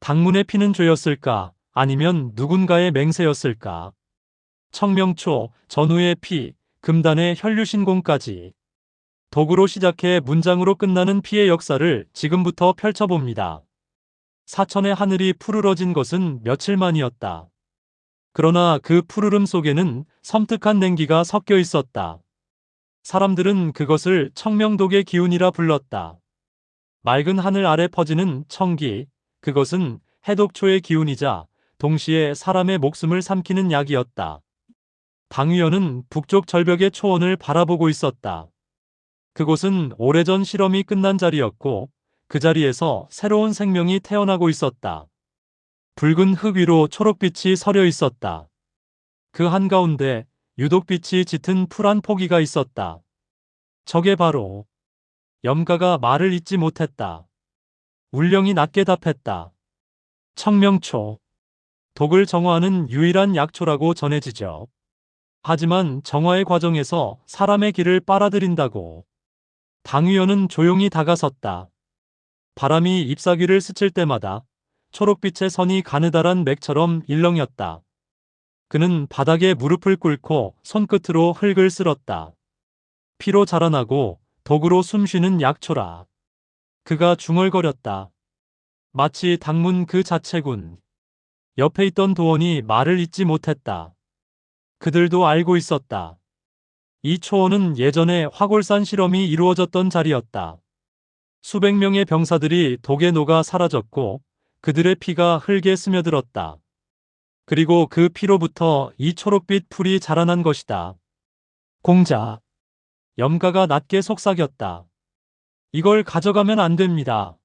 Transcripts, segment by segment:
당문의 피는 죄였을까? 아니면 누군가의 맹세였을까? 청명초, 전우의 피, 금단의 혈류신공까지. 독으로 시작해 문장으로 끝나는 피의 역사를 지금부터 펼쳐봅니다. 사천의 하늘이 푸르러진 것은 며칠 만이었다. 그러나 그 푸르름 속에는 섬뜩한 냉기가 섞여 있었다. 사람들은 그것을 청명독의 기운이라 불렀다. 맑은 하늘 아래 퍼지는 청기, 그것은 해독초의 기운이자 동시에 사람의 목숨을 삼키는 약이었다. 당위원은 북쪽 절벽의 초원을 바라보고 있었다. 그곳은 오래전 실험이 끝난 자리였고 그 자리에서 새로운 생명이 태어나고 있었다. 붉은 흙 위로 초록빛이 서려 있었다. 그 한가운데 유독빛이 짙은 풀한 포기가 있었다. 저게 바로. 염가가 말을 잇지 못했다. 울령이 낮게 답했다. 청명초. 독을 정화하는 유일한 약초라고 전해지죠. 하지만 정화의 과정에서 사람의 길을 빨아들인다고. 당위원은 조용히 다가섰다. 바람이 잎사귀를 스칠 때마다 초록빛의 선이 가느다란 맥처럼 일렁였다. 그는 바닥에 무릎을 꿇고 손끝으로 흙을 쓸었다. 피로 자라나고 독으로 숨쉬는 약초라. 그가 중얼거렸다. 마치 당문 그 자체군. 옆에 있던 도원이 말을 잇지 못했다. 그들도 알고 있었다. 이 초원은 예전에 화골산 실험이 이루어졌던 자리였다. 수백 명의 병사들이 독에 녹아 사라졌고 그들의 피가 흙에 스며들었다. 그리고 그 피로부터 이 초록빛 풀이 자라난 것이다. 공자. 염가가 낮게 속삭였다. 이걸 가져가면 안 됩니다.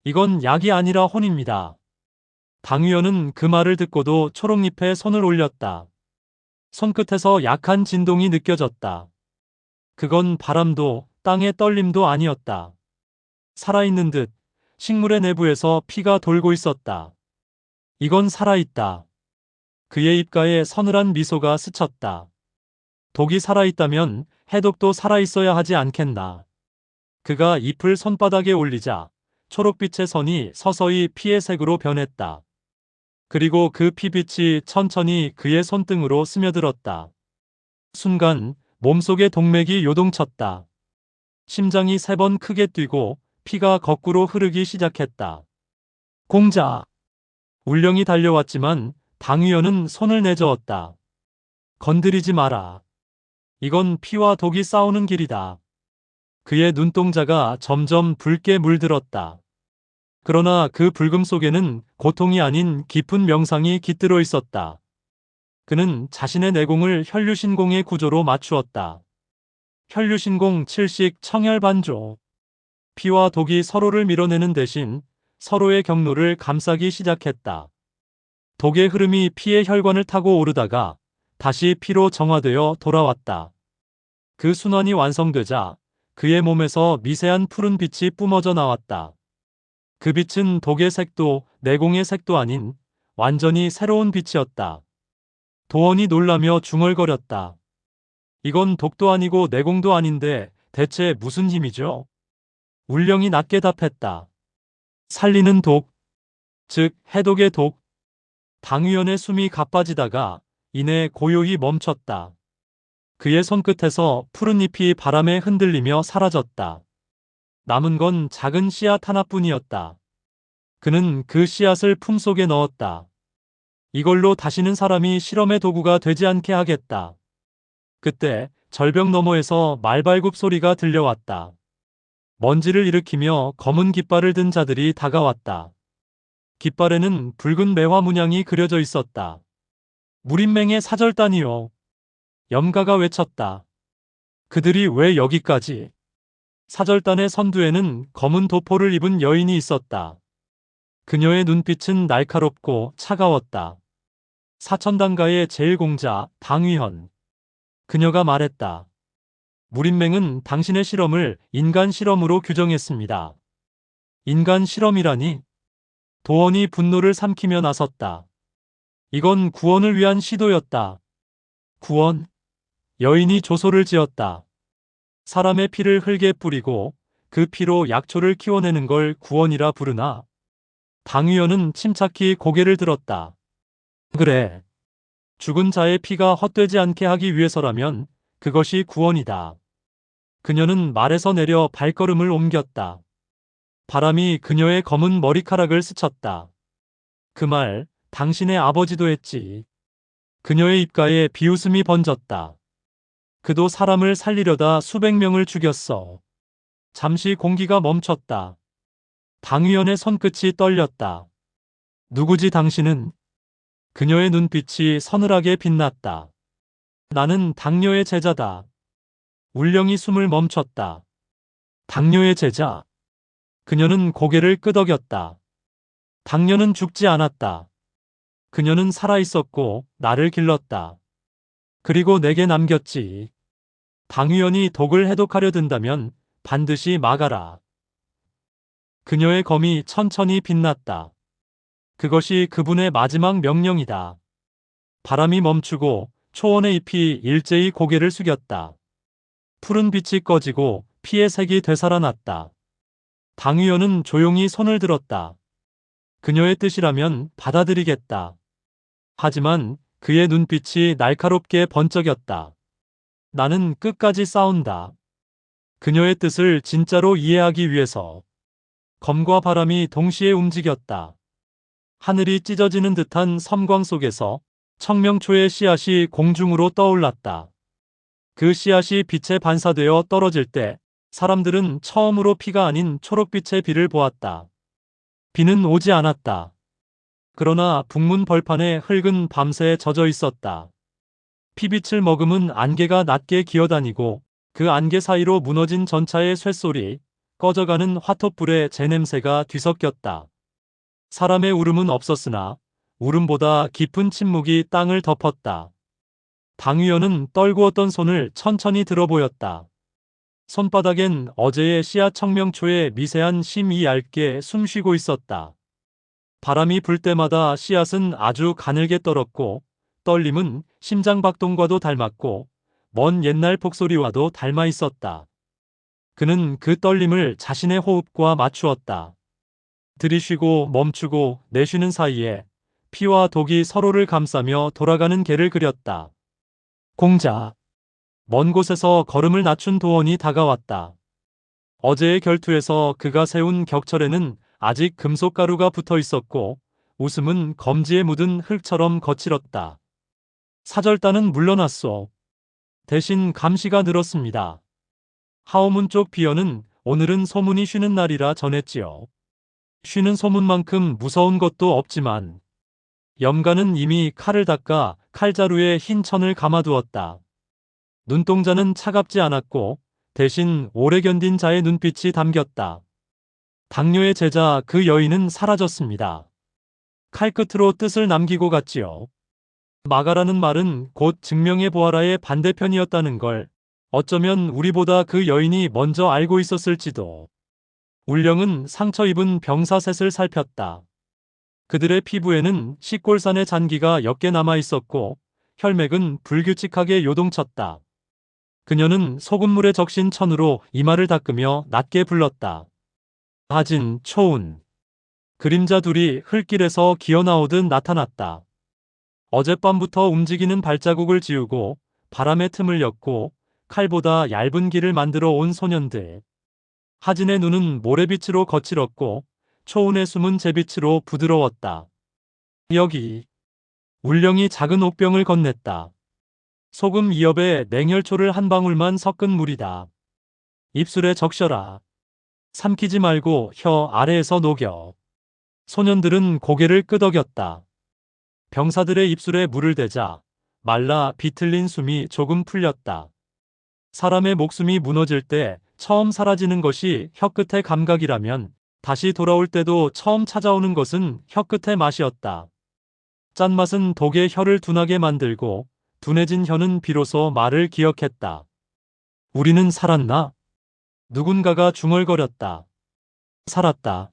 이건 약이 아니라 혼입니다. 당위원은 그 말을 듣고도 초록잎에 손을 올렸다. 손끝에서 약한 진동이 느껴졌다. 그건 바람도 땅의 떨림도 아니었다. 살아있는 듯 식물의 내부에서 피가 돌고 있었다. 이건 살아있다. 그의 입가에 서늘한 미소가 스쳤다. 독이 살아있다면 해독도 살아있어야 하지 않겠나. 그가 잎을 손바닥에 올리자 초록빛의 선이 서서히 피의 색으로 변했다. 그리고 그 피빛이 천천히 그의 손등으로 스며들었다. 순간 몸속의 동맥이 요동쳤다. 심장이 3번 크게 뛰고 피가 거꾸로 흐르기 시작했다. 공자. 울령이 달려왔지만 당위원은 손을 내저었다. 건드리지 마라. 이건 피와 독이 싸우는 길이다. 그의 눈동자가 점점 붉게 물들었다. 그러나 그 붉음 속에는 고통이 아닌 깊은 명상이 깃들어 있었다. 그는 자신의 내공을 혈류신공의 구조로 맞추었다. 혈류신공 7식 청혈반조. 피와 독이 서로를 밀어내는 대신 서로의 경로를 감싸기 시작했다. 독의 흐름이 피의 혈관을 타고 오르다가 다시 피로 정화되어 돌아왔다. 그 순환이 완성되자 그의 몸에서 미세한 푸른 빛이 뿜어져 나왔다. 그 빛은 독의 색도 내공의 색도 아닌 완전히 새로운 빛이었다. 도원이 놀라며 중얼거렸다. 이건 독도 아니고 내공도 아닌데 대체 무슨 힘이죠? 울령이 낮게 답했다. 살리는 독, 즉 해독의 독. 당위원의 숨이 가빠지다가 이내 고요히 멈췄다. 그의 손끝에서 푸른 잎이 바람에 흔들리며 사라졌다. 남은 건 작은 씨앗 하나뿐이었다. 그는 그 씨앗을 품속에 넣었다. 이걸로 다시는 사람이 실험의 도구가 되지 않게 하겠다. 그때 절벽 너머에서 말발굽 소리가 들려왔다. 먼지를 일으키며 검은 깃발을 든 자들이 다가왔다. 깃발에는 붉은 매화 문양이 그려져 있었다. 무린맹의 사절단이요. 염가가 외쳤다. 그들이 왜 여기까지? 사절단의 선두에는 검은 도포를 입은 여인이 있었다. 그녀의 눈빛은 날카롭고 차가웠다. 사천당가의 제일공자 당위현. 그녀가 말했다. 무린맹은 당신의 실험을 인간 실험으로 규정했습니다. 인간 실험이라니? 도원이 분노를 삼키며 나섰다. 이건 구원을 위한 시도였다. 구원? 여인이 조소를 지었다. 사람의 피를 흙에 뿌리고 그 피로 약초를 키워내는 걸 구원이라 부르나? 당위원은 침착히 고개를 들었다. 그래. 죽은 자의 피가 헛되지 않게 하기 위해서라면 그것이 구원이다. 그녀는 말에서 내려 발걸음을 옮겼다. 바람이 그녀의 검은 머리카락을 스쳤다. 그 말, 당신의 아버지도 했지. 그녀의 입가에 비웃음이 번졌다. 그도 사람을 살리려다 수백 명을 죽였어. 잠시 공기가 멈췄다. 당위원의 손끝이 떨렸다. 누구지 당신은? 그녀의 눈빛이 서늘하게 빛났다. 나는 당뇨의 제자다. 울령이 숨을 멈췄다. 당뇨의 제자. 그녀는 고개를 끄덕였다. 당뇨는 죽지 않았다. 그녀는 살아있었고 나를 길렀다. 그리고 내게 남겼지. 당위원이 독을 해독하려 든다면 반드시 막아라. 그녀의 검이 천천히 빛났다. 그것이 그분의 마지막 명령이다. 바람이 멈추고 초원의 잎이 일제히 고개를 숙였다. 푸른 빛이 꺼지고 피의 색이 되살아났다. 당위원은 조용히 손을 들었다. 그녀의 뜻이라면 받아들이겠다. 하지만 그의 눈빛이 날카롭게 번쩍였다. 나는 끝까지 싸운다. 그녀의 뜻을 진짜로 이해하기 위해서. 검과 바람이 동시에 움직였다. 하늘이 찢어지는 듯한 섬광 속에서 청명초의 씨앗이 공중으로 떠올랐다. 그 씨앗이 빛에 반사되어 떨어질 때 사람들은 처음으로 피가 아닌 초록빛의 비를 보았다. 비는 오지 않았다. 그러나 북문 벌판에 흙은 밤새 젖어 있었다. 피빛을 머금은 안개가 낮게 기어다니고 그 안개 사이로 무너진 전차의 쇳소리, 꺼져가는 화톳불의 재냄새가 뒤섞였다. 사람의 울음은 없었으나 울음보다 깊은 침묵이 땅을 덮었다. 당위원은 떨구었던 손을 천천히 들어보였다. 손바닥엔 어제의 씨앗 청명초의 미세한 심이 얇게 숨쉬고 있었다. 바람이 불 때마다 씨앗은 아주 가늘게 떨었고 떨림은 심장박동과도 닮았고 먼 옛날 폭소리와도 닮아 있었다. 그는 그 떨림을 자신의 호흡과 맞추었다. 들이쉬고 멈추고 내쉬는 사이에 피와 독이 서로를 감싸며 돌아가는 개를 그렸다. 공자. 먼 곳에서 걸음을 낮춘 도원이 다가왔다. 어제의 결투에서 그가 세운 격철에는 아직 금속가루가 붙어 있었고 웃음은 검지에 묻은 흙처럼 거칠었다. 사절단은 물러났소. 대신 감시가 늘었습니다. 하오문 쪽 비어는 오늘은 소문이 쉬는 날이라 전했지요. 쉬는 소문만큼 무서운 것도 없지만 염가는 이미 칼을 닦아 칼자루에 흰 천을 감아두었다. 눈동자는 차갑지 않았고 대신 오래 견딘 자의 눈빛이 담겼다. 당뇨의 제자 그 여인은 사라졌습니다. 칼끝으로 뜻을 남기고 갔지요. 마가라는 말은 곧 증명해보아라의 반대편이었다는 걸 어쩌면 우리보다 그 여인이 먼저 알고 있었을지도. 울령은 상처 입은 병사 셋을 살폈다. 그들의 피부에는 식골산의 잔기가 옅게 남아 있었고 혈맥은 불규칙하게 요동쳤다. 그녀는 소금물에 적신 천으로 이마를 닦으며 낮게 불렀다. 하진, 초운. 그림자 둘이 흙길에서 기어나오듯 나타났다. 어젯밤부터 움직이는 발자국을 지우고 바람의 틈을 엮고 칼보다 얇은 길을 만들어 온 소년들. 하진의 눈은 모래빛으로 거칠었고 초운의 숨은 재빛으로 부드러웠다. 여기. 울령이 작은 옥병을 건넸다. 소금 2엽에 냉혈초를 한 방울만 섞은 물이다. 입술에 적셔라. 삼키지 말고 혀 아래에서 녹여. 소년들은 고개를 끄덕였다. 병사들의 입술에 물을 대자 말라 비틀린 숨이 조금 풀렸다. 사람의 목숨이 무너질 때 처음 사라지는 것이 혀끝의 감각이라면 다시 돌아올 때도 처음 찾아오는 것은 혀끝의 맛이었다. 짠맛은 독의 혀를 둔하게 만들고 둔해진 혀는 비로소 말을 기억했다. 우리는 살았나? 누군가가 중얼거렸다. 살았다.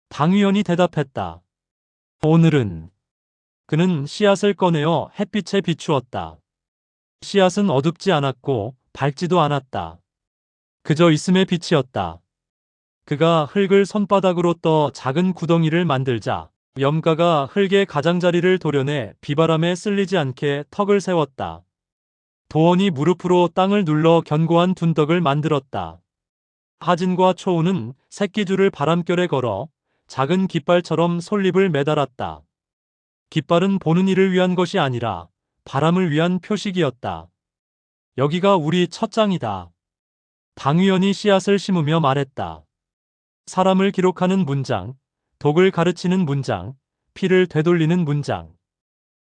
당위원이 대답했다. 오늘은. 그는 씨앗을 꺼내어 햇빛에 비추었다. 씨앗은 어둡지 않았고 밝지도 않았다. 그저 있음의 빛이었다. 그가 흙을 손바닥으로 떠 작은 구덩이를 만들자 염가가 흙의 가장자리를 도려내 비바람에 쓸리지 않게 턱을 세웠다. 도원이 무릎으로 땅을 눌러 견고한 둔덕을 만들었다. 하진과 초우는 새끼줄을 바람결에 걸어 작은 깃발처럼 솔잎을 매달았다. 깃발은 보는 이를 위한 것이 아니라 바람을 위한 표식이었다. 여기가 우리 첫 장이다. 당위원이 씨앗을 심으며 말했다. 사람을 기록하는 문장, 독을 가르치는 문장, 피를 되돌리는 문장.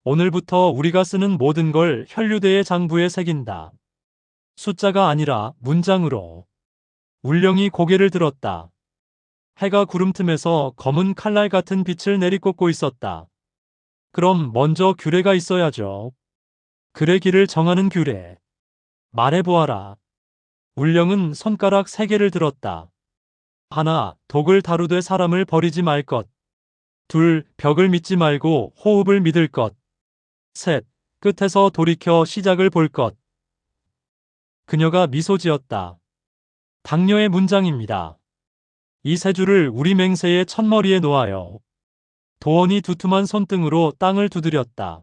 오늘부터 우리가 쓰는 모든 걸 혈류대의 장부에 새긴다. 숫자가 아니라 문장으로. 울령이 고개를 들었다. 해가 구름 틈에서 검은 칼날 같은 빛을 내리꽂고 있었다. 그럼 먼저 규례가 있어야죠. 글의 길을 정하는 규례. 말해보아라. 울령은 손가락 3개를 들었다. 하나, 독을 다루되 사람을 버리지 말 것. 둘, 벽을 믿지 말고 호흡을 믿을 것. 셋, 끝에서 돌이켜 시작을 볼 것. 그녀가 미소 지었다. 당뇨의 문장입니다. 이 세 줄을 우리 맹세의 첫머리에 놓아요. 도원이 두툼한 손등으로 땅을 두드렸다.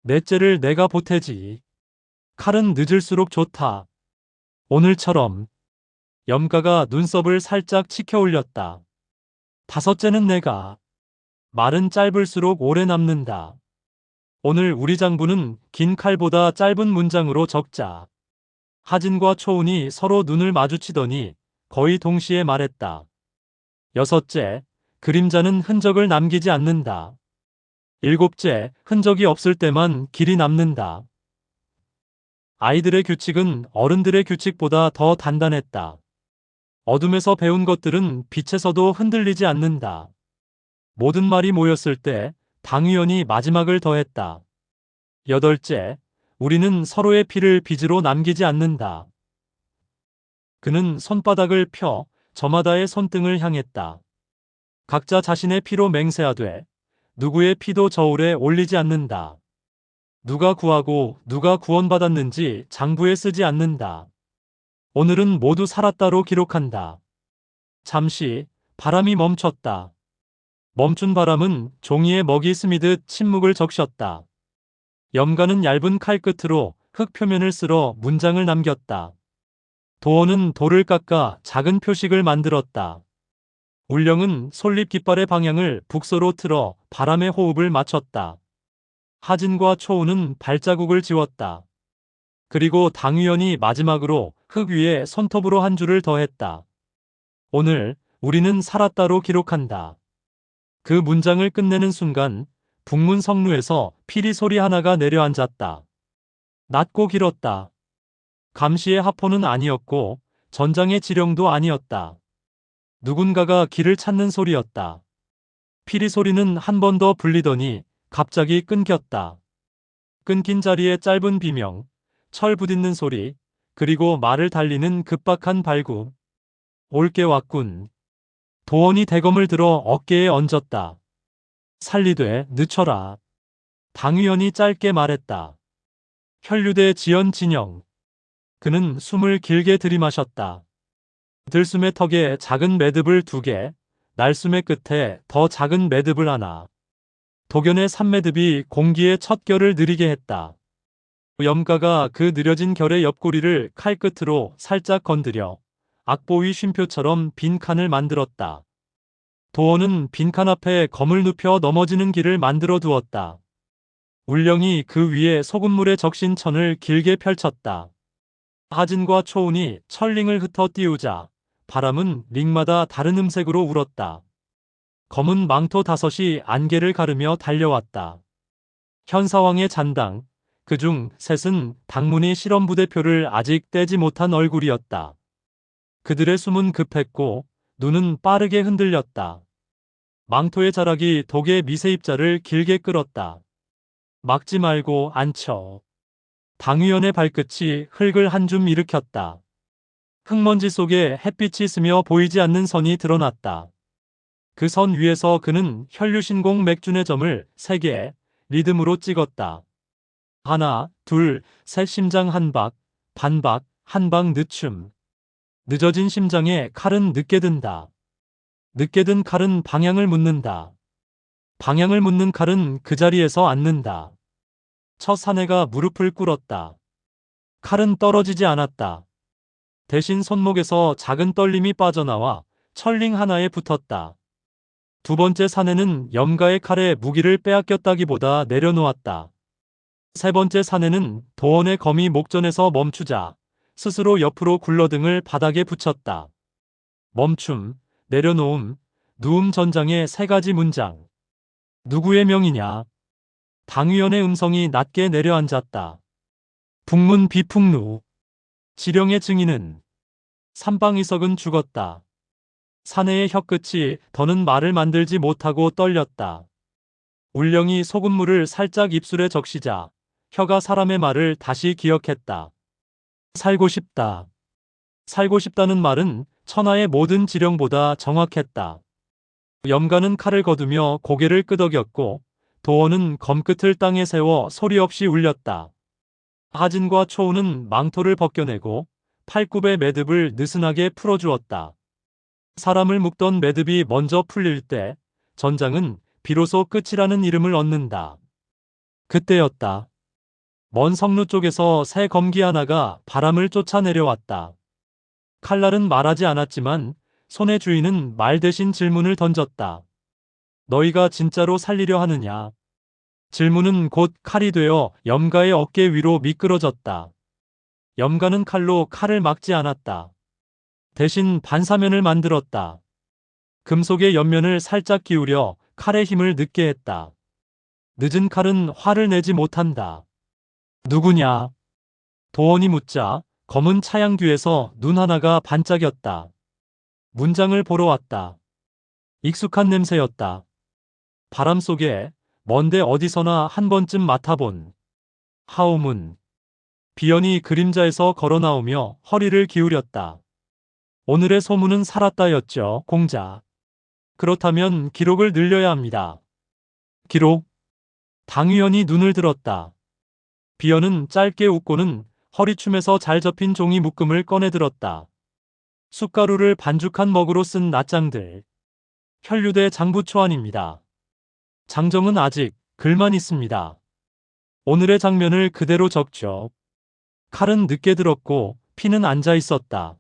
넷째를 내가 보태지. 칼은 늦을수록 좋다. 오늘처럼. 염가가 눈썹을 살짝 치켜 올렸다. 다섯째는 내가. 말은 짧을수록 오래 남는다. 오늘 우리 장부는 긴 칼보다 짧은 문장으로 적자. 하진과 초운이 서로 눈을 마주치더니 거의 동시에 말했다. 여섯째, 그림자는 흔적을 남기지 않는다. 일곱째, 흔적이 없을 때만 길이 남는다. 아이들의 규칙은 어른들의 규칙보다 더 단단했다. 어둠에서 배운 것들은 빛에서도 흔들리지 않는다. 모든 말이 모였을 때 당위원이 마지막을 더했다. 여덟째, 우리는 서로의 피를 빚으로 남기지 않는다. 그는 손바닥을 펴 저마다의 손등을 향했다. 각자 자신의 피로 맹세하되 누구의 피도 저울에 올리지 않는다. 누가 구하고 누가 구원받았는지 장부에 쓰지 않는다. 오늘은 모두 살았다로 기록한다. 잠시 바람이 멈췄다. 멈춘 바람은 종이에 먹이 스미듯 침묵을 적셨다. 염가는 얇은 칼끝으로 흙 표면을 쓸어 문장을 남겼다. 도원은 돌을 깎아 작은 표식을 만들었다. 울령은 솔잎 깃발의 방향을 북서로 틀어 바람의 호흡을 맞췄다. 하진과 초우는 발자국을 지웠다. 그리고 당위원이 마지막으로 흙 위에 손톱으로 한 줄을 더했다. 오늘 우리는 살았다로 기록한다. 그 문장을 끝내는 순간 북문 성루에서 피리 소리 하나가 내려앉았다. 낮고 길었다. 감시의 하포는 아니었고 전장의 지령도 아니었다. 누군가가 길을 찾는 소리였다. 피리 소리는 한 번 더 불리더니 갑자기 끊겼다. 끊긴 자리에 짧은 비명, 철 부딪는 소리, 그리고 말을 달리는 급박한 발굽. 올게 왔군. 도원이 대검을 들어 어깨에 얹었다. 살리되 늦춰라. 당위원이 짧게 말했다. 혈류대 지연 진영. 그는 숨을 길게 들이마셨다. 들숨의 턱에 작은 매듭을 2개, 날숨의 끝에 더 작은 매듭을 하나. 도견의 산매듭이 공기의 첫 결을 느리게 했다. 염가가 그 느려진 결의 옆구리를 칼끝으로 살짝 건드려 악보위 쉼표처럼 빈 칸을 만들었다. 도원은 빈칸 앞에 검을 눕혀 넘어지는 길을 만들어 두었다. 울령이 그 위에 소금물에 적신 천을 길게 펼쳤다. 하진과 초운이 철링을 흩어 띄우자 바람은 링마다 다른 음색으로 울었다. 검은 망토 5이 안개를 가르며 달려왔다. 현사왕의 잔당, 그중 셋은 당문이 실험부대표를 아직 떼지 못한 얼굴이었다. 그들의 숨은 급했고 눈은 빠르게 흔들렸다. 망토의 자락이 독의 미세 입자를 길게 끌었다. 막지 말고 앉혀. 당위원의 발끝이 흙을 한 줌 일으켰다. 흙먼지 속에 햇빛이 스며 보이지 않는 선이 드러났다. 그 선 위에서 그는 혈류신공 맥준의 점을 3개 리듬으로 찍었다. 하나, 둘, 셋 심장 한 박, 반박, 한 방 늦춤. 늦어진 심장에 칼은 늦게 든다. 늦게 든 칼은 방향을 묻는다. 방향을 묻는 칼은 그 자리에서 앉는다. 첫 사내가 무릎을 꿇었다. 칼은 떨어지지 않았다. 대신 손목에서 작은 떨림이 빠져나와 철링 하나에 붙었다. 두 번째 사내는 염가의 칼에 무기를 빼앗겼다기보다 내려놓았다. 세 번째 사내는 도원의 검이 목전에서 멈추자 스스로 옆으로 굴러등을 바닥에 붙였다. 멈춤, 내려놓음, 누움 전장의 세 가지 문장. 누구의 명이냐? 당위원의 음성이 낮게 내려앉았다. 북문 비풍루. 지령의 증인은 삼방이석은 죽었다. 사내의 혀끝이 더는 말을 만들지 못하고 떨렸다. 울령이 소금물을 살짝 입술에 적시자 혀가 사람의 말을 다시 기억했다. 살고 싶다. 살고 싶다는 말은 천하의 모든 지령보다 정확했다. 염가는 칼을 거두며 고개를 끄덕였고 도원은 검끝을 땅에 세워 소리 없이 울렸다. 하진과 초우는 망토를 벗겨내고 팔굽의 매듭을 느슨하게 풀어주었다. 사람을 묶던 매듭이 먼저 풀릴 때 전장은 비로소 끝이라는 이름을 얻는다. 그때였다. 먼 성루 쪽에서 새 검기 하나가 바람을 쫓아 내려왔다. 칼날은 말하지 않았지만 손의 주인은 말 대신 질문을 던졌다. 너희가 진짜로 살리려 하느냐? 질문은 곧 칼이 되어 염가의 어깨 위로 미끄러졌다. 염가는 칼로 칼을 막지 않았다. 대신 반사면을 만들었다. 금속의 옆면을 살짝 기울여 칼의 힘을 늦게 했다. 늦은 칼은 화를 내지 못한다. 누구냐? 도원이 묻자 검은 차양 뒤에서 눈 하나가 반짝였다. 문장을 보러 왔다. 익숙한 냄새였다. 바람 속에 먼데 어디서나 한 번쯤 맡아본 하오문. 비연이 그림자에서 걸어 나오며 허리를 기울였다. 오늘의 소문은 살았다였죠, 공자. 그렇다면 기록을 늘려야 합니다. 기록? 당위원이 눈을 들었다. 비연은 짧게 웃고는 허리춤에서 잘 접힌 종이 묶음을 꺼내 들었다. 숟가루를 반죽한 먹으로 쓴 낱장들. 혈류대 장부 초안입니다. 장정은 아직 글만 있습니다. 오늘의 장면을 그대로 적죠. 칼은 늦게 들었고 피는 앉아 있었다.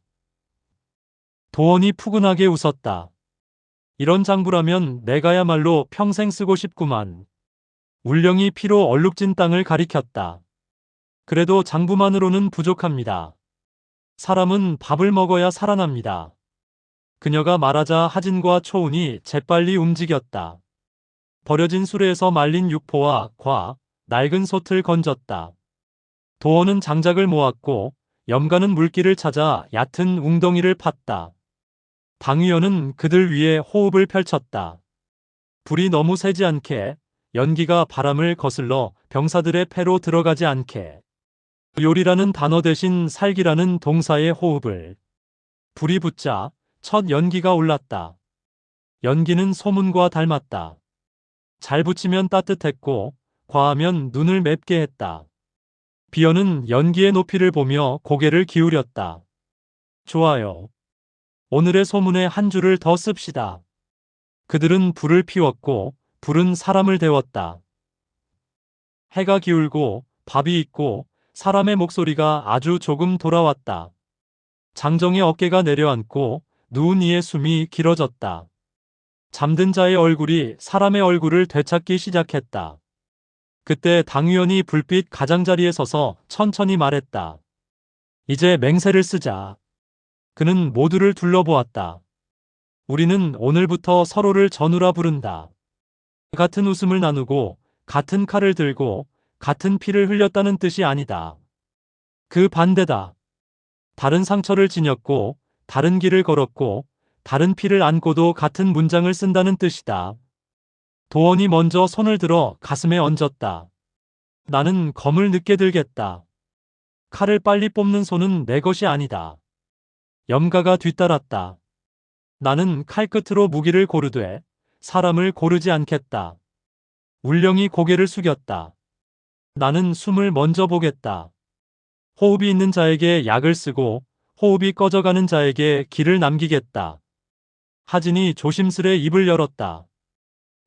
도원이 푸근하게 웃었다. 이런 장부라면 내가야말로 평생 쓰고 싶구만. 울령이 피로 얼룩진 땅을 가리켰다. 그래도 장부만으로는 부족합니다. 사람은 밥을 먹어야 살아납니다. 그녀가 말하자 하진과 초운이 재빨리 움직였다. 버려진 수레에서 말린 육포와 과, 낡은 솥을 건졌다. 도원은 장작을 모았고 염가는 물기를 찾아 얕은 웅덩이를 팠다. 당위원은 그들 위에 호흡을 펼쳤다. 불이 너무 세지 않게, 연기가 바람을 거슬러 병사들의 폐로 들어가지 않게. 요리라는 단어 대신 살기라는 동사의 호흡을. 불이 붙자 첫 연기가 올랐다. 연기는 소문과 닮았다. 잘 붙이면 따뜻했고 과하면 눈을 맵게 했다. 비연은 연기의 높이를 보며 고개를 기울였다. 좋아요. 오늘의 소문에 한 줄을 더 씁시다. 그들은 불을 피웠고 불은 사람을 데웠다. 해가 기울고 밥이 익고 사람의 목소리가 아주 조금 돌아왔다. 장정의 어깨가 내려앉고 누운 이의 숨이 길어졌다. 잠든 자의 얼굴이 사람의 얼굴을 되찾기 시작했다. 그때 당위원이 불빛 가장자리에 서서 천천히 말했다. 이제 맹세를 쓰자. 그는 모두를 둘러보았다. 우리는 오늘부터 서로를 전우라 부른다. 같은 웃음을 나누고 같은 칼을 들고 같은 피를 흘렸다는 뜻이 아니다. 그 반대다. 다른 상처를 지녔고 다른 길을 걸었고 다른 피를 안고도 같은 문장을 쓴다는 뜻이다. 도원이 먼저 손을 들어 가슴에 얹었다. 나는 검을 늦게 들겠다. 칼을 빨리 뽑는 손은 내 것이 아니다. 염가가 뒤따랐다. 나는 칼끝으로 무기를 고르되 사람을 고르지 않겠다. 울령이 고개를 숙였다. 나는 숨을 먼저 보겠다. 호흡이 있는 자에게 약을 쓰고 호흡이 꺼져가는 자에게 길을 남기겠다. 하진이 조심스레 입을 열었다.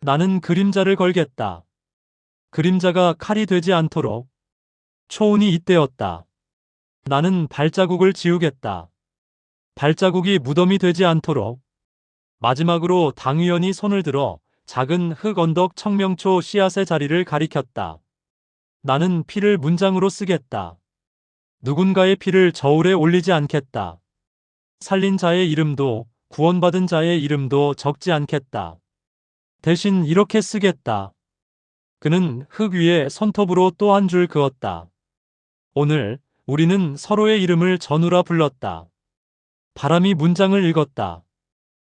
나는 그림자를 걸겠다. 그림자가 칼이 되지 않도록. 초운이 이때였다. 나는 발자국을 지우겠다. 발자국이 무덤이 되지 않도록. 마지막으로 당위원이 손을 들어 작은 흙 언덕 청명초 씨앗의 자리를 가리켰다. 나는 피를 문장으로 쓰겠다. 누군가의 피를 저울에 올리지 않겠다. 살린 자의 이름도 구원받은 자의 이름도 적지 않겠다. 대신 이렇게 쓰겠다. 그는 흙 위에 손톱으로 또 한 줄 그었다. 오늘 우리는 서로의 이름을 전우라 불렀다. 바람이 문장을 읽었다.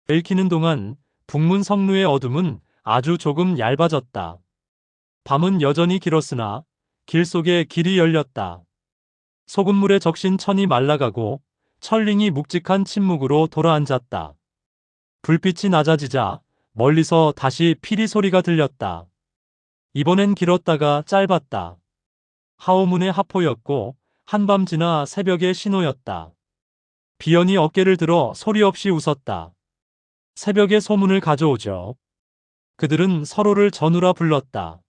읽히는 동안 북문 성루의 어둠은 아주 조금 얇아졌다. 밤은 여전히 길었으나 길 속에 길이 열렸다. 소금물에 적신 천이 말라가고 철링이 묵직한 침묵으로 돌아앉았다. 불빛이 낮아지자 멀리서 다시 피리 소리가 들렸다. 이번엔 길었다가 짧았다. 하오문의 하포였고 한밤 지나 새벽의 신호였다. 비연이 어깨를 들어 소리 없이 웃었다. 새벽의 소문을 가져오죠. 그들은 서로를 전우라 불렀다.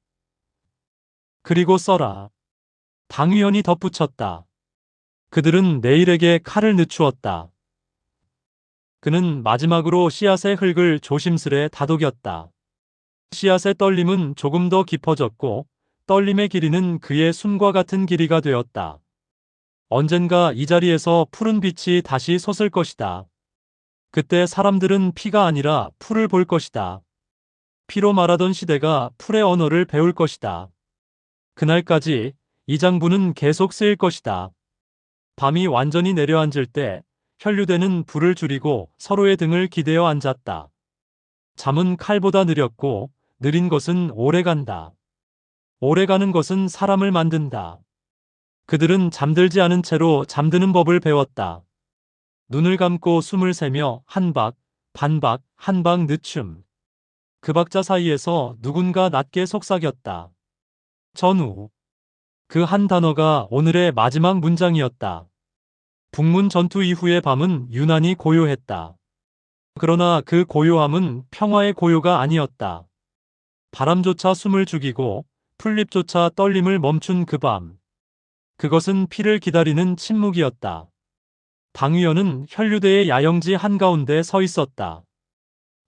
그리고 써라. 당위원이 덧붙였다. 그들은 내일에게 칼을 늦추었다. 그는 마지막으로 씨앗의 흙을 조심스레 다독였다. 씨앗의 떨림은 조금 더 깊어졌고 떨림의 길이는 그의 숨과 같은 길이가 되었다. 언젠가 이 자리에서 푸른 빛이 다시 솟을 것이다. 그때 사람들은 피가 아니라 풀을 볼 것이다. 피로 말하던 시대가 풀의 언어를 배울 것이다. 그날까지 이 장부는 계속 쓰일 것이다. 밤이 완전히 내려앉을 때 혈류대는 불을 줄이고 서로의 등을 기대어 앉았다. 잠은 칼보다 느렸고 느린 것은 오래간다. 오래가는 것은 사람을 만든다. 그들은 잠들지 않은 채로 잠드는 법을 배웠다. 눈을 감고 숨을 세며 한 박, 반박, 한 박 늦춤. 그 박자 사이에서 누군가 낮게 속삭였다. 전우. 그 한 단어가 오늘의 마지막 문장이었다. 북문 전투 이후의 밤은 유난히 고요했다. 그러나 그 고요함은 평화의 고요가 아니었다. 바람조차 숨을 죽이고 풀잎조차 떨림을 멈춘 그 밤. 그것은 피를 기다리는 침묵이었다. 당위원은 혈류대의 야영지 한가운데 서 있었다.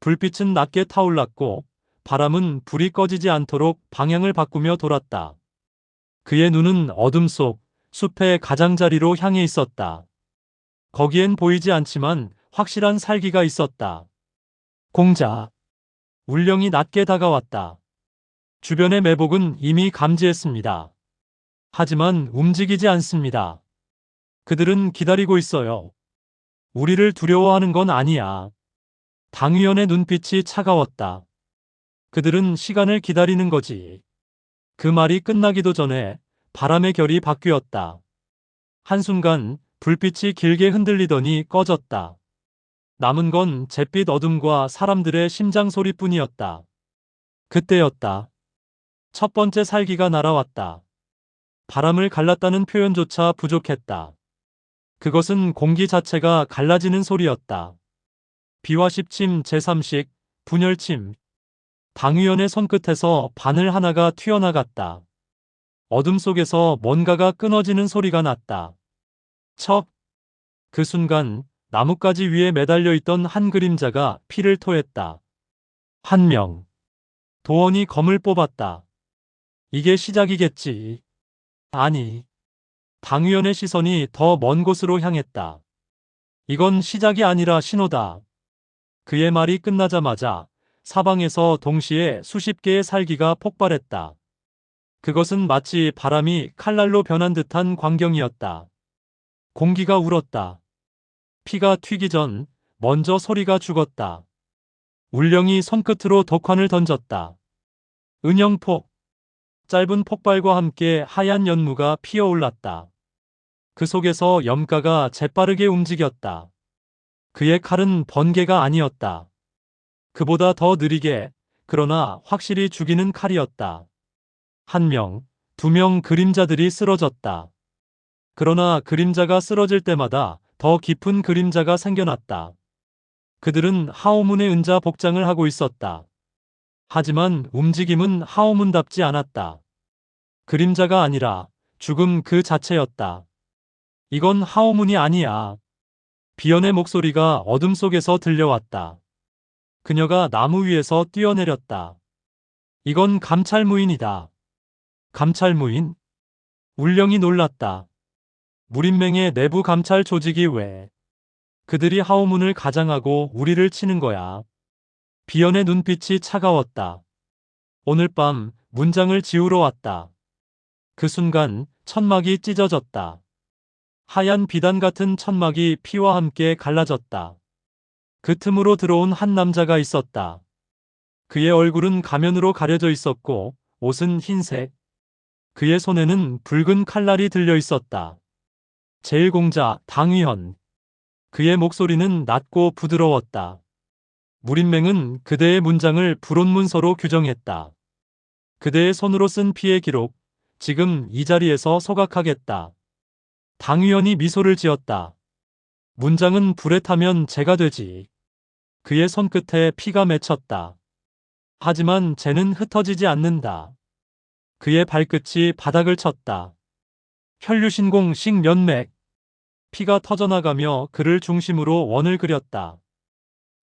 불빛은 낮게 타올랐고 바람은 불이 꺼지지 않도록 방향을 바꾸며 돌았다. 그의 눈은 어둠 속 숲의 가장자리로 향해 있었다. 거기엔 보이지 않지만 확실한 살기가 있었다. 공자. 울령이 낮게 다가왔다. 주변의 매복은 이미 감지했습니다. 하지만 움직이지 않습니다. 그들은 기다리고 있어요. 우리를 두려워하는 건 아니야. 당위원의 눈빛이 차가웠다. 그들은 시간을 기다리는 거지. 그 말이 끝나기도 전에 바람의 결이 바뀌었다. 한순간 불빛이 길게 흔들리더니 꺼졌다. 남은 건 잿빛 어둠과 사람들의 심장 소리뿐이었다. 그때였다. 첫 번째 살기가 날아왔다. 바람을 갈랐다는 표현조차 부족했다. 그것은 공기 자체가 갈라지는 소리였다. 비와 십침 제3식 분열침. 당위원의 손끝에서 바늘 하나가 튀어나갔다. 어둠 속에서 뭔가가 끊어지는 소리가 났다. 척! 그 순간 나뭇가지 위에 매달려 있던 한 그림자가 피를 토했다. 한 명. 도원이 검을 뽑았다. 이게 시작이겠지. 아니. 당위원의 시선이 더 먼 곳으로 향했다. 이건 시작이 아니라 신호다. 그의 말이 끝나자마자 사방에서 동시에 수십 개의 살기가 폭발했다. 그것은 마치 바람이 칼날로 변한 듯한 광경이었다. 공기가 울었다. 피가 튀기 전 먼저 소리가 죽었다. 울령이 손끝으로 독환을 던졌다. 은영폭. 짧은 폭발과 함께 하얀 연무가 피어올랐다. 그 속에서 염가가 재빠르게 움직였다. 그의 칼은 번개가 아니었다. 그보다 더 느리게, 그러나 확실히 죽이는 칼이었다. 한 명, 두 명 그림자들이 쓰러졌다. 그러나 그림자가 쓰러질 때마다 더 깊은 그림자가 생겨났다. 그들은 하오문의 은자 복장을 하고 있었다. 하지만 움직임은 하오문답지 않았다. 그림자가 아니라 죽음 그 자체였다. 이건 하오문이 아니야. 비연의 목소리가 어둠 속에서 들려왔다. 그녀가 나무 위에서 뛰어내렸다. 이건 감찰무인이다. 감찰무인? 울령이 놀랐다. 무린맹의 내부 감찰 조직이 왜? 그들이 하오문을 가장하고 우리를 치는 거야. 비연의 눈빛이 차가웠다. 오늘 밤 문장을 지우러 왔다. 그 순간 천막이 찢어졌다. 하얀 비단 같은 천막이 피와 함께 갈라졌다. 그 틈으로 들어온 한 남자가 있었다. 그의 얼굴은 가면으로 가려져 있었고 옷은 흰색. 그의 손에는 붉은 칼날이 들려 있었다. 제1공자 당위현. 그의 목소리는 낮고 부드러웠다. 무린맹은 그대의 문장을 불온문서로 규정했다. 그대의 손으로 쓴 피의 기록, 지금 이 자리에서 소각하겠다. 당위현이 미소를 지었다. 문장은 불에 타면 재가 되지. 그의 손끝에 피가 맺혔다. 하지만 재는 흩어지지 않는다. 그의 발끝이 바닥을 쳤다. 혈류신공식 면맥. 피가 터져나가며 그를 중심으로 원을 그렸다.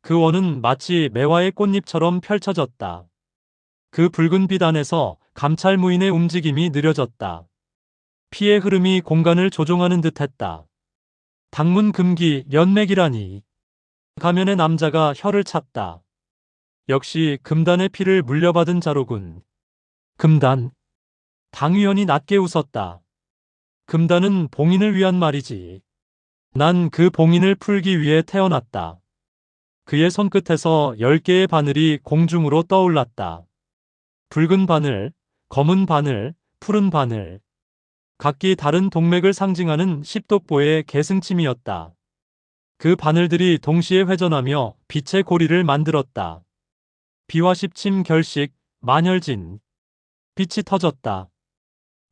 그 원은 마치 매화의 꽃잎처럼 펼쳐졌다. 그 붉은 빛 안에서 감찰무인의 움직임이 느려졌다. 피의 흐름이 공간을 조종하는 듯했다. 당문 금기 연맥이라니. 가면의 남자가 혀를 찼다. 역시 금단의 피를 물려받은 자로군. 금단. 당위원이 낮게 웃었다. 금단은 봉인을 위한 말이지. 난 그 봉인을 풀기 위해 태어났다. 그의 손끝에서 10개의 바늘이 공중으로 떠올랐다. 붉은 바늘, 검은 바늘, 푸른 바늘. 각기 다른 동맥을 상징하는 십독보의 계승침이었다. 그 바늘들이 동시에 회전하며 빛의 고리를 만들었다. 비화십침 결식, 만혈진. 빛이 터졌다.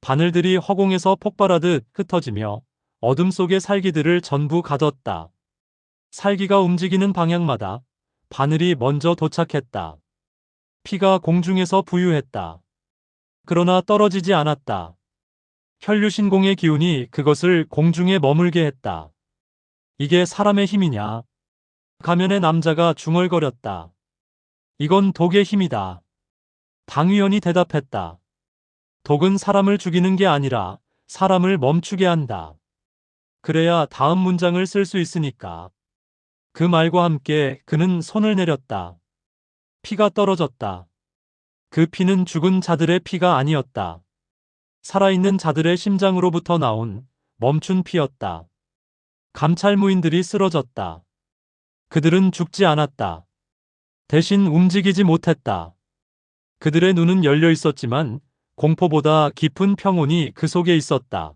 바늘들이 허공에서 폭발하듯 흩어지며 어둠 속의 살기들을 전부 가뒀다. 살기가 움직이는 방향마다 바늘이 먼저 도착했다. 피가 공중에서 부유했다. 그러나 떨어지지 않았다. 혈류신공의 기운이 그것을 공중에 머물게 했다. 이게 사람의 힘이냐? 가면의 남자가 중얼거렸다. 이건 독의 힘이다. 당위원이 대답했다. 독은 사람을 죽이는 게 아니라 사람을 멈추게 한다. 그래야 다음 문장을 쓸 수 있으니까. 그 말과 함께 그는 손을 내렸다. 피가 떨어졌다. 그 피는 죽은 자들의 피가 아니었다. 살아있는 자들의 심장으로부터 나온 멈춘 피였다. 감찰무인들이 쓰러졌다. 그들은 죽지 않았다. 대신 움직이지 못했다. 그들의 눈은 열려 있었지만 공포보다 깊은 평온이 그 속에 있었다.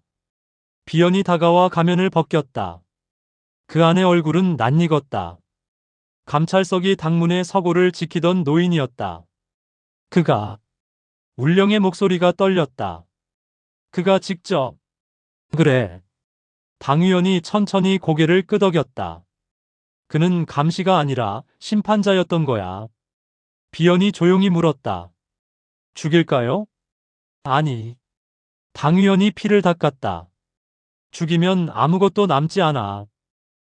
비연이 다가와 가면을 벗겼다. 그 안의 얼굴은 낯익었다. 감찰석이 당문의 서고를 지키던 노인이었다. 그가. 울령의 목소리가 떨렸다. 그가 직접. 그래. 당위원이 천천히 고개를 끄덕였다. 그는 감시가 아니라 심판자였던 거야. 비연이 조용히 물었다. 죽일까요? 아니. 당위원이 피를 닦았다. 죽이면 아무것도 남지 않아.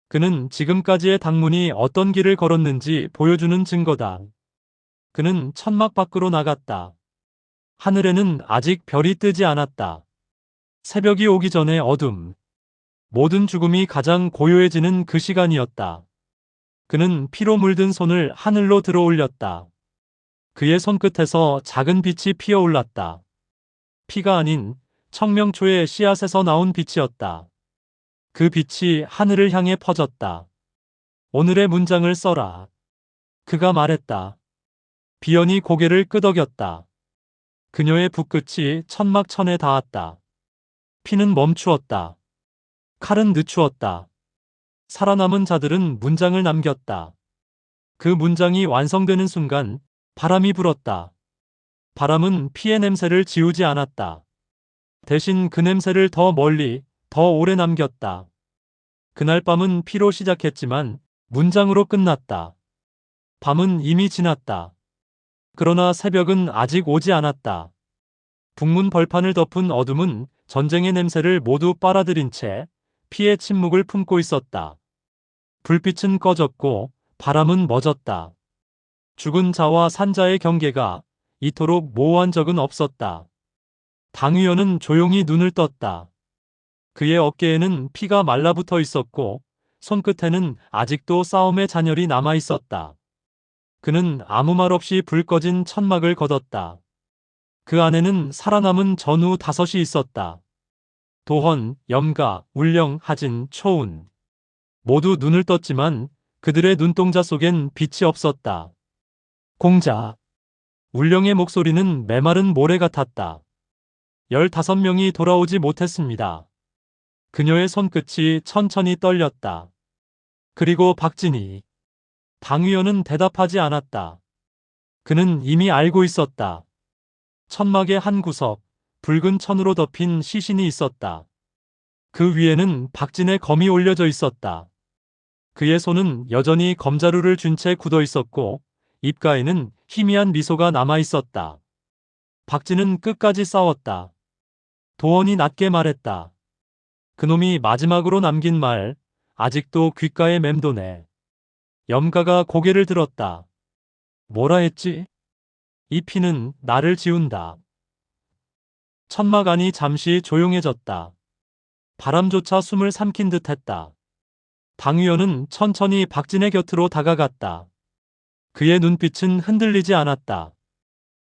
그는 지금까지의 당문이 어떤 길을 걸었는지 보여주는 증거다. 그는 천막 밖으로 나갔다. 하늘에는 아직 별이 뜨지 않았다. 새벽이 오기 전에 어둠. 모든 죽음이 가장 고요해지는 그 시간이었다. 그는 피로 물든 손을 하늘로 들어 올렸다. 그의 손끝에서 작은 빛이 피어올랐다. 피가 아닌 청명초의 씨앗에서 나온 빛이었다. 그 빛이 하늘을 향해 퍼졌다. 오늘의 문장을 써라. 그가 말했다. 비연이 고개를 끄덕였다. 그녀의 붓끝이 천막천에 닿았다. 피는 멈추었다. 칼은 늦추었다. 살아남은 자들은 문장을 남겼다. 그 문장이 완성되는 순간 바람이 불었다. 바람은 피의 냄새를 지우지 않았다. 대신 그 냄새를 더 멀리, 더 오래 남겼다. 그날 밤은 피로 시작했지만 문장으로 끝났다. 밤은 이미 지났다. 그러나 새벽은 아직 오지 않았다. 북문 벌판을 덮은 어둠은 전쟁의 냄새를 모두 빨아들인 채 피의 침묵을 품고 있었다. 불빛은 꺼졌고 바람은 멎었다. 죽은 자와 산자의 경계가 이토록 모호한 적은 없었다. 당위원은 조용히 눈을 떴다. 그의 어깨에는 피가 말라붙어 있었고 손끝에는 아직도 싸움의 잔열이 남아 있었다. 그는 아무 말 없이 불 꺼진 천막을 걷었다. 그 안에는 살아남은 전우 5이 있었다. 도헌, 염가, 울령, 하진, 초운. 모두 눈을 떴지만 그들의 눈동자 속엔 빛이 없었다. 공자. 울령의 목소리는 메마른 모래 같았다. 15명이 돌아오지 못했습니다. 그녀의 손끝이 천천히 떨렸다. 그리고 박진희. 당위원은 대답하지 않았다. 그는 이미 알고 있었다. 천막의 한 구석, 붉은 천으로 덮인 시신이 있었다. 그 위에는 박진의 검이 올려져 있었다. 그의 손은 여전히 검자루를 쥔 채 굳어 있었고 입가에는 희미한 미소가 남아 있었다. 박진은 끝까지 싸웠다. 도원이 낮게 말했다. 그놈이 마지막으로 남긴 말, 아직도 귓가에 맴도네. 염가가 고개를 들었다. 뭐라 했지? 이 피는 나를 지운다. 천막 안이 잠시 조용해졌다. 바람조차 숨을 삼킨 듯 했다. 당위원은 천천히 박진의 곁으로 다가갔다. 그의 눈빛은 흔들리지 않았다.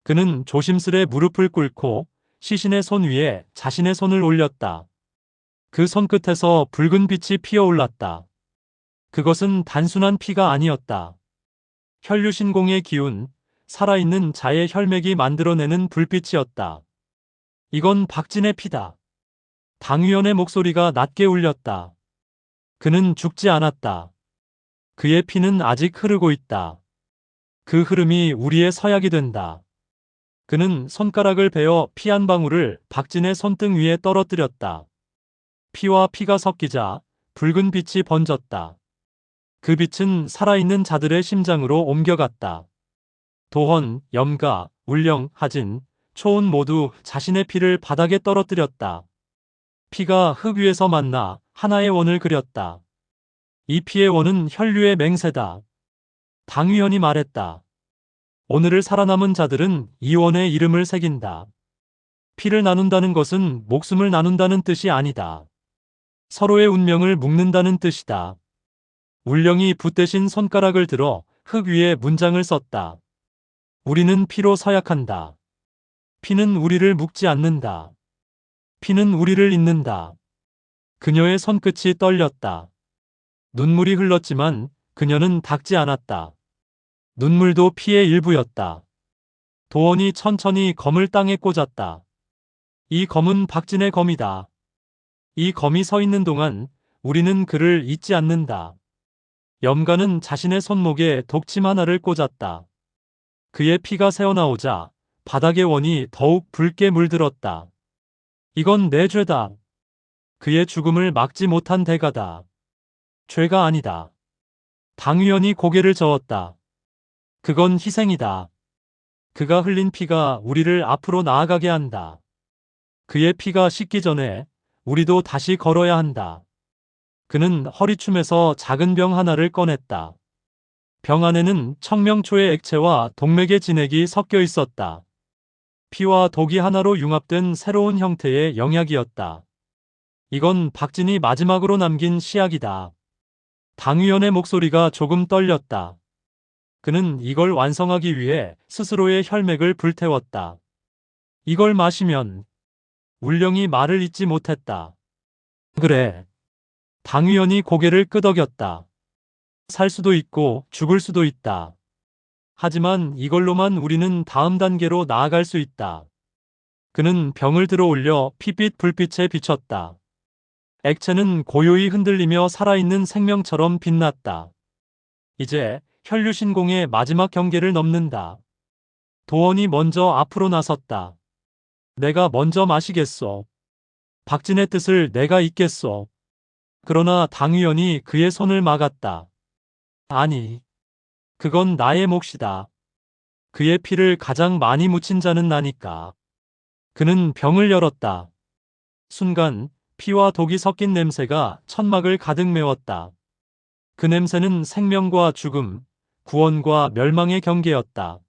그는 조심스레 무릎을 꿇고 시신의 손 위에 자신의 손을 올렸다. 그 손끝에서 붉은 빛이 피어올랐다. 그것은 단순한 피가 아니었다. 혈류신공의 기운, 살아있는 자의 혈맥이 만들어내는 불빛이었다. 이건 박진의 피다. 당위원의 목소리가 낮게 울렸다. 그는 죽지 않았다. 그의 피는 아직 흐르고 있다. 그 흐름이 우리의 서약이 된다. 그는 손가락을 베어 피 한 방울을 박진의 손등 위에 떨어뜨렸다. 피와 피가 섞이자 붉은 빛이 번졌다. 그 빛은 살아있는 자들의 심장으로 옮겨갔다. 도헌, 염가, 울령, 하진, 초운 모두 자신의 피를 바닥에 떨어뜨렸다. 피가 흙 위에서 만나 하나의 원을 그렸다. 이 피의 원은 혈류의 맹세다. 당위원이 말했다. 오늘을 살아남은 자들은 이 원에 이름을 새긴다. 피를 나눈다는 것은 목숨을 나눈다는 뜻이 아니다. 서로의 운명을 묶는다는 뜻이다. 울령이 붓대신 손가락을 들어 흙 위에 문장을 썼다. 우리는 피로 서약한다. 피는 우리를 묶지 않는다. 피는 우리를 잇는다. 그녀의 손끝이 떨렸다. 눈물이 흘렀지만 그녀는 닦지 않았다. 눈물도 피의 일부였다. 도원이 천천히 검을 땅에 꽂았다. 이 검은 박진의 검이다. 이 검이 서 있는 동안 우리는 그를 잊지 않는다. 염가는 자신의 손목에 독침 하나를 꽂았다. 그의 피가 새어나오자 바닥의 원이 더욱 붉게 물들었다. 이건 내 죄다. 그의 죽음을 막지 못한 대가다. 죄가 아니다. 당위원이 고개를 저었다. 그건 희생이다. 그가 흘린 피가 우리를 앞으로 나아가게 한다. 그의 피가 식기 전에 우리도 다시 걸어야 한다. 그는 허리춤에서 작은 병 하나를 꺼냈다. 병 안에는 청명초의 액체와 동맥의 진액이 섞여 있었다. 피와 독이 하나로 융합된 새로운 형태의 영약이었다. 이건 박진이 마지막으로 남긴 시약이다. 당위원의 목소리가 조금 떨렸다. 그는 이걸 완성하기 위해 스스로의 혈맥을 불태웠다. 이걸 마시면 울령이 말을 잇지 못했다. 그래. 당위원이 고개를 끄덕였다. 살 수도 있고 죽을 수도 있다. 하지만 이걸로만 우리는 다음 단계로 나아갈 수 있다. 그는 병을 들어 올려 핏빛 불빛에 비쳤다. 액체는 고요히 흔들리며 살아있는 생명처럼 빛났다. 이제 혈류신공의 마지막 경계를 넘는다. 도원이 먼저 앞으로 나섰다. 내가 먼저 마시겠소. 박진의 뜻을 내가 잇겠소. 그러나 당위원이 그의 손을 막았다. 아니, 그건 나의 몫이다. 그의 피를 가장 많이 묻힌 자는 나니까. 그는 병을 열었다. 순간 피와 독이 섞인 냄새가 천막을 가득 메웠다. 그 냄새는 생명과 죽음, 구원과 멸망의 경계였다.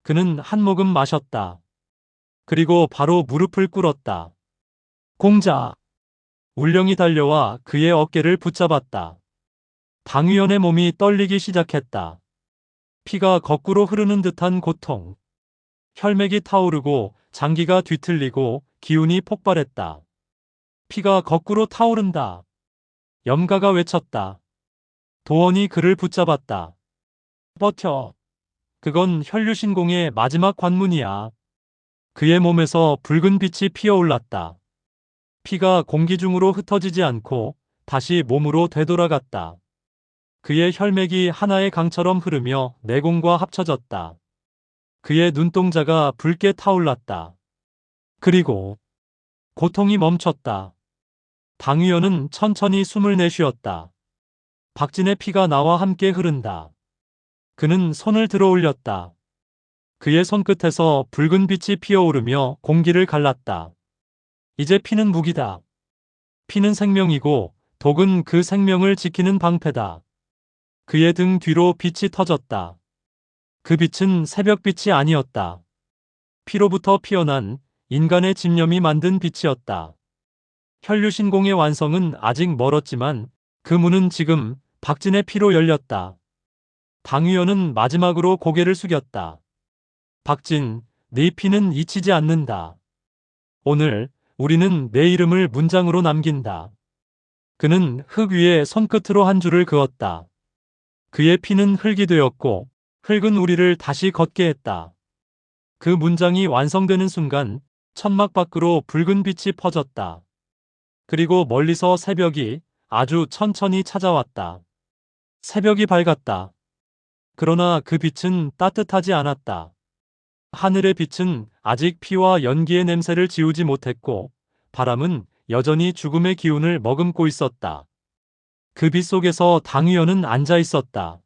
그는 한 모금 마셨다. 그리고 바로 무릎을 꿇었다. 공자! 울령이 달려와 그의 어깨를 붙잡았다. 당위원의 몸이 떨리기 시작했다. 피가 거꾸로 흐르는 듯한 고통. 혈맥이 타오르고 장기가 뒤틀리고 기운이 폭발했다. 피가 거꾸로 타오른다. 염가가 외쳤다. 도원이 그를 붙잡았다. 버텨. 그건 혈류신공의 마지막 관문이야. 그의 몸에서 붉은 빛이 피어올랐다. 피가 공기 중으로 흩어지지 않고 다시 몸으로 되돌아갔다. 그의 혈맥이 하나의 강처럼 흐르며 내공과 합쳐졌다. 그의 눈동자가 붉게 타올랐다. 그리고 고통이 멈췄다. 당위원은 천천히 숨을 내쉬었다. 박진의 피가 나와 함께 흐른다. 그는 손을 들어 올렸다. 그의 손끝에서 붉은 빛이 피어오르며 공기를 갈랐다. 이제 피는 무기다. 피는 생명이고 독은 그 생명을 지키는 방패다. 그의 등 뒤로 빛이 터졌다. 그 빛은 새벽빛이 아니었다. 피로부터 피어난 인간의 집념이 만든 빛이었다. 혈류신공의 완성은 아직 멀었지만 그 문은 지금 박진의 피로 열렸다. 당위원은 마지막으로 고개를 숙였다. 박진, 네 피는 잊히지 않는다. 오늘 우리는 내 이름을 문장으로 남긴다. 그는 흙 위에 손끝으로 한 줄을 그었다. 그의 피는 흙이 되었고 흙은 우리를 다시 걷게 했다. 그 문장이 완성되는 순간 천막 밖으로 붉은 빛이 퍼졌다. 그리고 멀리서 새벽이 아주 천천히 찾아왔다. 새벽이 밝았다. 그러나 그 빛은 따뜻하지 않았다. 하늘의 빛은 아직 피와 연기의 냄새를 지우지 못했고 바람은 여전히 죽음의 기운을 머금고 있었다. 그 빛 속에서 당위원은 앉아 있었다.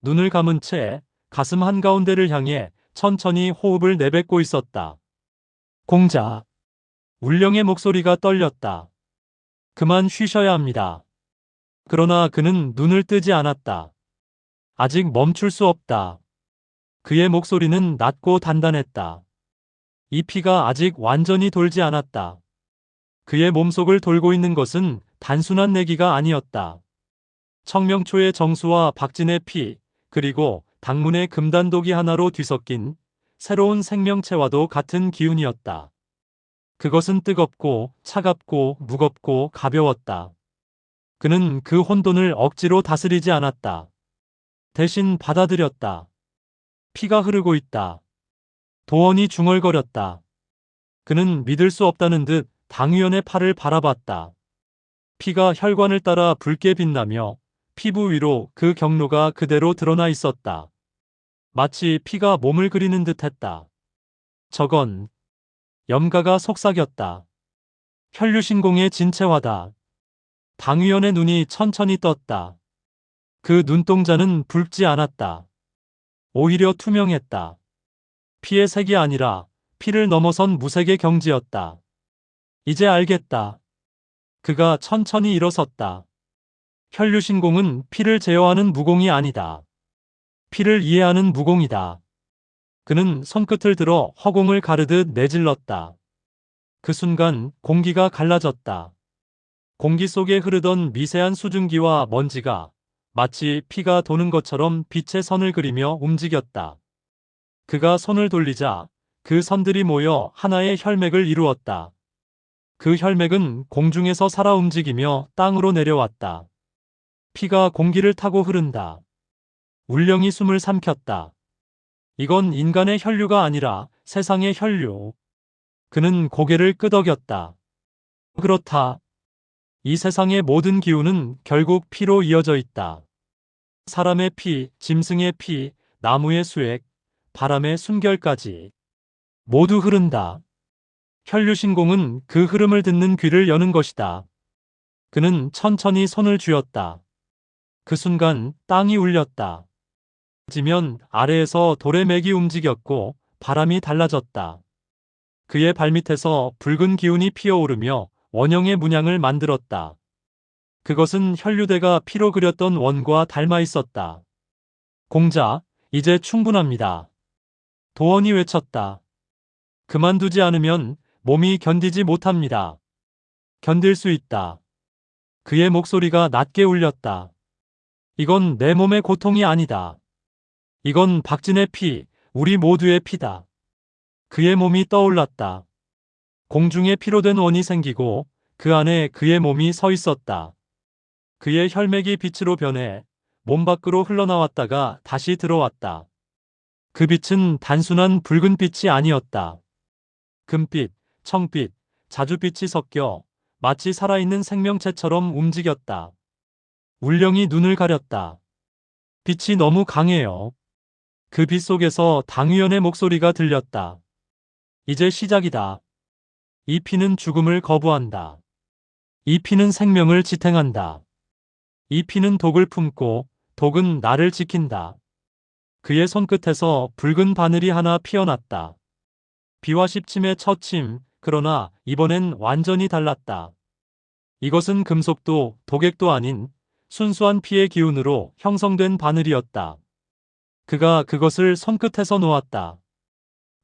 눈을 감은 채 가슴 한가운데를 향해 천천히 호흡을 내뱉고 있었다. 공자. 울령의 목소리가 떨렸다. 그만 쉬셔야 합니다. 그러나 그는 눈을 뜨지 않았다. 아직 멈출 수 없다. 그의 목소리는 낮고 단단했다. 이 피가 아직 완전히 돌지 않았다. 그의 몸속을 돌고 있는 것은 단순한 내기가 아니었다. 청명초의 정수와 박진의 피, 그리고 당문의 금단독이 하나로 뒤섞인 새로운 생명체와도 같은 기운이었다. 그것은 뜨겁고 차갑고 무겁고 가벼웠다. 그는 그 혼돈을 억지로 다스리지 않았다. 대신 받아들였다. 피가 흐르고 있다. 도원이 중얼거렸다. 그는 믿을 수 없다는 듯 당위원의 팔을 바라봤다. 피가 혈관을 따라 붉게 빛나며 피부 위로 그 경로가 그대로 드러나 있었다. 마치 피가 몸을 그리는 듯 했다. 저건 염가가 속삭였다. 혈류신공의 진체화다. 당위원의 눈이 천천히 떴다. 그 눈동자는 붉지 않았다. 오히려 투명했다. 피의 색이 아니라 피를 넘어선 무색의 경지였다. 이제 알겠다. 그가 천천히 일어섰다. 혈류신공은 피를 제어하는 무공이 아니다. 피를 이해하는 무공이다. 그는 손끝을 들어 허공을 가르듯 내질렀다. 그 순간 공기가 갈라졌다. 공기 속에 흐르던 미세한 수증기와 먼지가 마치 피가 도는 것처럼 빛의 선을 그리며 움직였다. 그가 손을 돌리자 그 선들이 모여 하나의 혈맥을 이루었다. 그 혈맥은 공중에서 살아 움직이며 땅으로 내려왔다. 피가 공기를 타고 흐른다. 울령이 숨을 삼켰다. 이건 인간의 혈류가 아니라 세상의 혈류. 그는 고개를 끄덕였다. 그렇다. 이 세상의 모든 기운은 결국 피로 이어져 있다. 사람의 피, 짐승의 피, 나무의 수액, 바람의 숨결까지 모두 흐른다. 혈류신공은 그 흐름을 듣는 귀를 여는 것이다. 그는 천천히 손을 쥐었다. 그 순간 땅이 울렸다. 지면 아래에서 도래맥이 움직였고 바람이 달라졌다. 그의 발밑에서 붉은 기운이 피어오르며 원형의 문양을 만들었다. 그것은 혈류대가 피로 그렸던 원과 닮아 있었다. 공자, 이제 충분합니다. 도원이 외쳤다. 그만두지 않으면 몸이 견디지 못합니다. 견딜 수 있다. 그의 목소리가 낮게 울렸다. 이건 내 몸의 고통이 아니다. 이건 박진의 피, 우리 모두의 피다. 그의 몸이 떠올랐다. 공중에 피로 된 원이 생기고 그 안에 그의 몸이 서 있었다. 그의 혈맥이 빛으로 변해 몸 밖으로 흘러나왔다가 다시 들어왔다. 그 빛은 단순한 붉은 빛이 아니었다. 금빛, 청빛, 자주빛이 섞여 마치 살아있는 생명체처럼 움직였다. 울령이 눈을 가렸다. 빛이 너무 강해요. 그 빛 속에서 당위원의 목소리가 들렸다. 이제 시작이다. 이 피는 죽음을 거부한다. 이 피는 생명을 지탱한다. 이 피는 독을 품고 독은 나를 지킨다. 그의 손끝에서 붉은 바늘이 하나 피어났다. 비와 십침의 첫 침, 그러나 이번엔 완전히 달랐다. 이것은 금속도 독액도 아닌 순수한 피의 기운으로 형성된 바늘이었다. 그가 그것을 손끝에서 놓았다.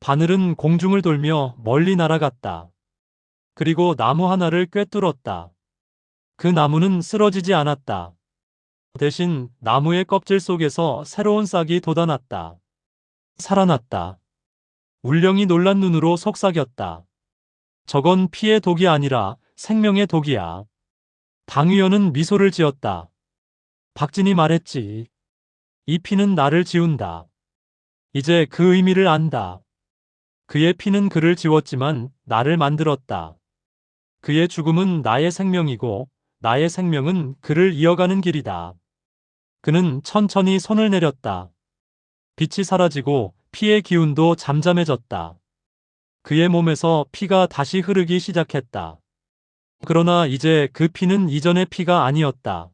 바늘은 공중을 돌며 멀리 날아갔다. 그리고 나무 하나를 꿰뚫었다. 그 나무는 쓰러지지 않았다. 대신 나무의 껍질 속에서 새로운 싹이 돋아났다. 살아났다. 울령이 놀란 눈으로 속삭였다. 저건 피의 독이 아니라 생명의 독이야. 당위원은 미소를 지었다. 박진이 말했지. 이 피는 나를 지운다. 이제 그 의미를 안다. 그의 피는 그를 지웠지만 나를 만들었다. 그의 죽음은 나의 생명이고 나의 생명은 그를 이어가는 길이다. 그는 천천히 손을 내렸다. 빛이 사라지고 피의 기운도 잠잠해졌다. 그의 몸에서 피가 다시 흐르기 시작했다. 그러나 이제 그 피는 이전의 피가 아니었다.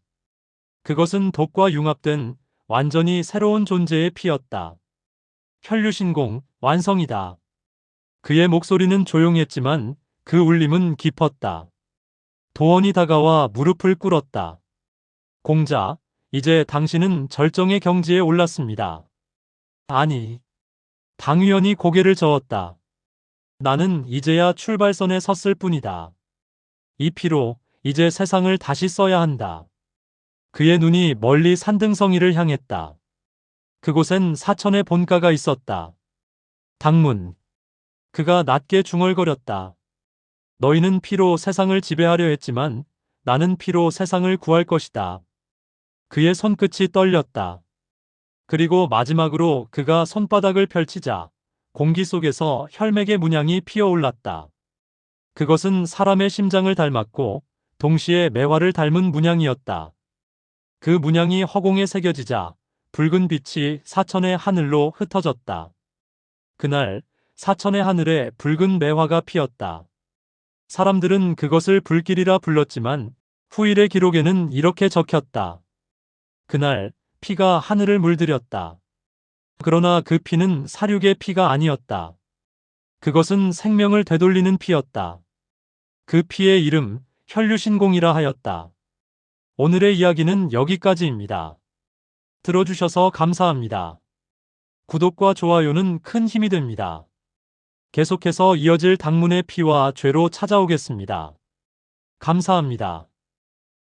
그것은 독과 융합된 완전히 새로운 존재의 피였다. 혈류신공, 완성이다. 그의 목소리는 조용했지만 그 울림은 깊었다. 도원이 다가와 무릎을 꿇었다. 공자, 이제 당신은 절정의 경지에 올랐습니다. 아니. 당위원이 고개를 저었다. 나는 이제야 출발선에 섰을 뿐이다. 이 피로 이제 세상을 다시 써야 한다. 그의 눈이 멀리 산등성이를 향했다. 그곳엔 사천의 본가가 있었다. 당문. 그가 낮게 중얼거렸다. 너희는 피로 세상을 지배하려 했지만 나는 피로 세상을 구할 것이다. 그의 손끝이 떨렸다. 그리고 마지막으로 그가 손바닥을 펼치자 공기 속에서 혈맥의 문양이 피어올랐다. 그것은 사람의 심장을 닮았고 동시에 매화를 닮은 문양이었다. 그 문양이 허공에 새겨지자 붉은 빛이 사천의 하늘로 흩어졌다. 그날 사천의 하늘에 붉은 매화가 피었다. 사람들은 그것을 불길이라 불렀지만 후일의 기록에는 이렇게 적혔다. 그날 피가 하늘을 물들였다. 그러나 그 피는 사륙의 피가 아니었다. 그것은 생명을 되돌리는 피였다. 그 피의 이름 혈류신공이라 하였다. 오늘의 이야기는 여기까지입니다. 들어주셔서 감사합니다. 구독과 좋아요는 큰 힘이 됩니다. 계속해서 이어질 당문의 피와 죄로 찾아오겠습니다. 감사합니다.